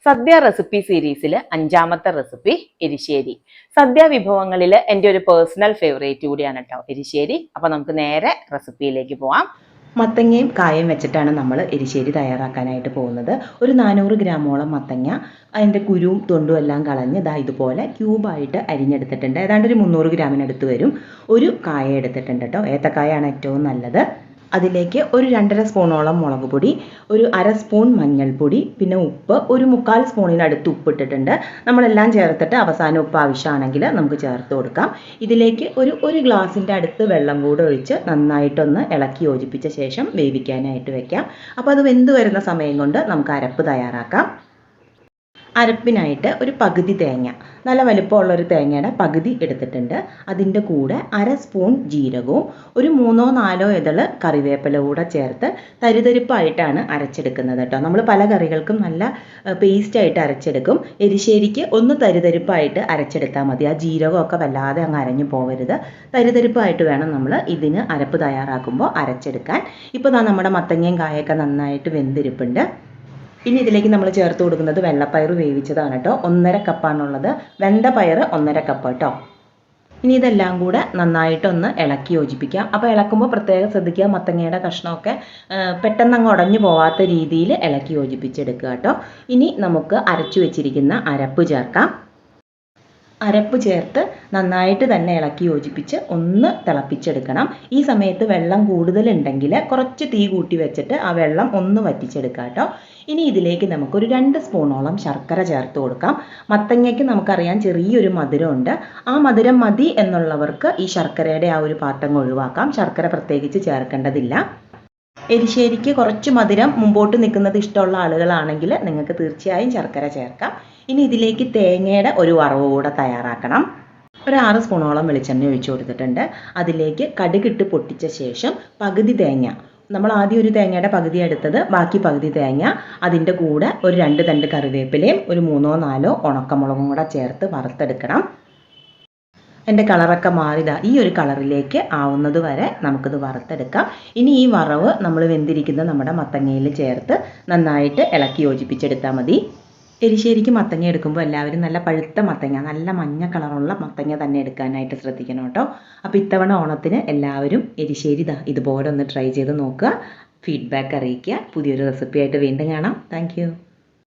സദ്യ recipe സീരീസിൽ അഞ്ചാമത്തെ recipe എരിശ്ശേരി. സദ്യ വിഭവങ്ങളിൽ എൻ്റെ ഒരു പേഴ്സണൽ ഫേവറേറ്റ് കൂടിയാണ് കേട്ടോ എരിശ്ശേരി. അപ്പൊ നമുക്ക് നേരെ റെസിപ്പിയിലേക്ക് പോവാം. മത്തങ്ങയും കായും വെച്ചിട്ടാണ് നമ്മൾ എരിശ്ശേരി തയ്യാറാക്കാനായിട്ട് പോകുന്നത്. ഒരു 400 ഗ്രാമോളം മത്തങ്ങ, അതിൻ്റെ കുരുവും തൊണ്ടും എല്ലാം കളഞ്ഞ് ഇതുപോലെ ക്യൂബായിട്ട് അരിഞ്ഞെടുത്തിട്ടുണ്ട്. ഏതാണ്ട് ഒരു 300 ഗ്രാമിനടുത്ത് വരും. ഒരു കായ എടുത്തിട്ടുണ്ട് കേട്ടോ. ഏത്തക്കായാണ് ഏറ്റവും നല്ലത്. അതിലേക്ക് ഒരു 2.5 സ്പൂണോളം മുളക് പൊടി, ഒരു 1/2 സ്പൂൺ മഞ്ഞൾപ്പൊടി, പിന്നെ ഉപ്പ്, ഒരു 3/4 സ്പൂണിനടുത്ത് ഉപ്പിട്ടിട്ടുണ്ട്. നമ്മളെല്ലാം ചേർത്തിട്ട് അവസാനം ഉപ്പ് ആവശ്യമാണെങ്കിൽ നമുക്ക് ചേർത്ത് കൊടുക്കാം. ഇതിലേക്ക് ഒരു ഗ്ലാസിൻ്റെ അടുത്ത് വെള്ളം കൂടെ ഒഴിച്ച് നന്നായിട്ടൊന്ന് ഇളക്കി യോജിപ്പിച്ച ശേഷം വേവിക്കാനായിട്ട് വെക്കാം. അപ്പോൾ അത് വെന്ത് വരുന്ന സമയം കൊണ്ട് നമുക്ക് അരപ്പ് തയ്യാറാക്കാം. അരപ്പിനായിട്ട് ഒരു പകുതി തേങ്ങ, നല്ല വലുപ്പമുള്ളൊരു തേങ്ങയുടെ പകുതി എടുത്തിട്ടുണ്ട്. അതിൻ്റെ കൂടെ 1/2 സ്പൂൺ ജീരകവും ഒരു 3-4 ഇതൾ കറിവേപ്പില കൂടെ ചേർത്ത് തരിതരിപ്പായിട്ടാണ് അരച്ചെടുക്കുന്നത് കേട്ടോ. നമ്മൾ പല കറികൾക്കും നല്ല പേസ്റ്റായിട്ട് അരച്ചെടുക്കും. എരിശ്ശേരിക്ക് ഒന്ന് തരിതരിപ്പായിട്ട് അരച്ചെടുത്താൽ മതി. ആ ജീരകമൊക്കെ വല്ലാതെ അങ്ങ് അരഞ്ഞു പോകരുത്. തരിതരിപ്പായിട്ട് വേണം നമ്മൾ ഇതിന് അരപ്പ് തയ്യാറാക്കുമ്പോൾ അരച്ചെടുക്കാൻ. ഇപ്പോൾ നമ്മുടെ മത്തങ്ങയും കായൊക്കെ നന്നായിട്ട് വെന്തിരിപ്പുണ്ട്. ഇനി ഇതിലേക്ക് നമ്മൾ ചേർത്ത് കൊടുക്കുന്നത് വെള്ളപ്പയർ വേവിച്ചതാണ് കേട്ടോ. 1.5 കപ്പാണുള്ളത്. വെന്ത പയർ 1.5 കപ്പ് കേട്ടോ. ഇനി ഇതെല്ലാം കൂടെ നന്നായിട്ടൊന്ന് ഇളക്കി യോജിപ്പിക്കാം. അപ്പോൾ ഇളക്കുമ്പോൾ പ്രത്യേകം ശ്രദ്ധിക്കുക, മത്തങ്ങയുടെ കഷ്ണമൊക്കെ പെട്ടെന്ന് അങ്ങ് ഉടഞ്ഞു പോവാത്ത രീതിയിൽ ഇളക്കി യോജിപ്പിച്ചെടുക്കുക കേട്ടോ. ഇനി നമുക്ക് അരച്ചു വെച്ചിരിക്കുന്ന അരപ്പ് ചേർക്കാം. അരപ്പ് ചേർത്ത് നന്നായിട്ട് തന്നെ ഇളക്കി യോജിപ്പിച്ച് ഒന്ന് തിളപ്പിച്ചെടുക്കണം. ഈ സമയത്ത് വെള്ളം കൂടുതലുണ്ടെങ്കിൽ കുറച്ച് തീ കൂട്ടി വെച്ചിട്ട് ആ വെള്ളം ഒന്ന് വറ്റിച്ചെടുക്കാം കേട്ടോ. ഇനി ഇതിലേക്ക് നമുക്കൊരു 2 സ്പൂണോളം ശർക്കര ചേർത്ത് കൊടുക്കാം. മത്തങ്ങയ്ക്ക് നമുക്കറിയാം ചെറിയൊരു മധുരമുണ്ട്. ആ മധുരം മതി എന്നുള്ളവർക്ക് ഈ ശർക്കരയുടെ ആ ഒരു പാട്ടങ്ങ് ഒഴിവാക്കാം. ശർക്കര പ്രത്യേകിച്ച് ചേർക്കേണ്ടതില്ല. എരിശ്ശേരിക്ക് കുറച്ച് മധുരം മുമ്പോട്ട് നിൽക്കുന്നത് ഇഷ്ടമുള്ള ആളുകളാണെങ്കിൽ നിങ്ങൾക്ക് തീർച്ചയായും ശർക്കര ചേർക്കാം. ഇനി ഇതിലേക്ക് തേങ്ങയുടെ ഒരു വറവ് കൂടെ തയ്യാറാക്കണം. ഒരു 6 സ്പൂണോളം വെളിച്ചെണ്ണ ഒഴിച്ചു കൊടുത്തിട്ടുണ്ട്. അതിലേക്ക് കടുകിട്ട് പൊട്ടിച്ച ശേഷം പകുതി തേങ്ങ, നമ്മൾ ആദ്യം ഒരു തേങ്ങയുടെ പകുതി എടുത്തത്, ബാക്കി പകുതി തേങ്ങ, അതിൻ്റെ കൂടെ ഒരു 2 തണ്ട് കറിവേപ്പിലയും ഒരു 3-4 ഉണക്കമുളകും കൂടെ ചേർത്ത് വറുത്തെടുക്കണം. എൻ്റെ കളറൊക്കെ മാറിയതാ ഈ ഒരു കളറിലേക്ക് ആവുന്നത് വരെ നമുക്കിത് വറുത്തെടുക്കാം. ഇനി ഈ വറവ് നമ്മൾ വെന്തിരിക്കുന്ന നമ്മുടെ മത്തങ്ങയിൽ ചേർത്ത് നന്നായിട്ട് ഇളക്കി യോജിപ്പിച്ചെടുത്താൽ മതി. എരിശ്ശേരിക്ക് മത്തങ്ങ എടുക്കുമ്പോൾ എല്ലാവരും നല്ല പഴുത്ത മത്തങ്ങ, നല്ല മഞ്ഞ കളറുള്ള മത്തങ്ങ തന്നെ എടുക്കാനായിട്ട് ശ്രദ്ധിക്കണം കേട്ടോ. അപ്പോൾ ഇത്തവണ ഓണത്തിന് എല്ലാവരും എരിശ്ശേരി ഇതുപോലെ ഒന്ന് ട്രൈ ചെയ്ത് നോക്കുക. ഫീഡ്ബാക്ക് അറിയിക്കുക. പുതിയൊരു റെസിപ്പിയായിട്ട് വീണ്ടും കാണാം. താങ്ക്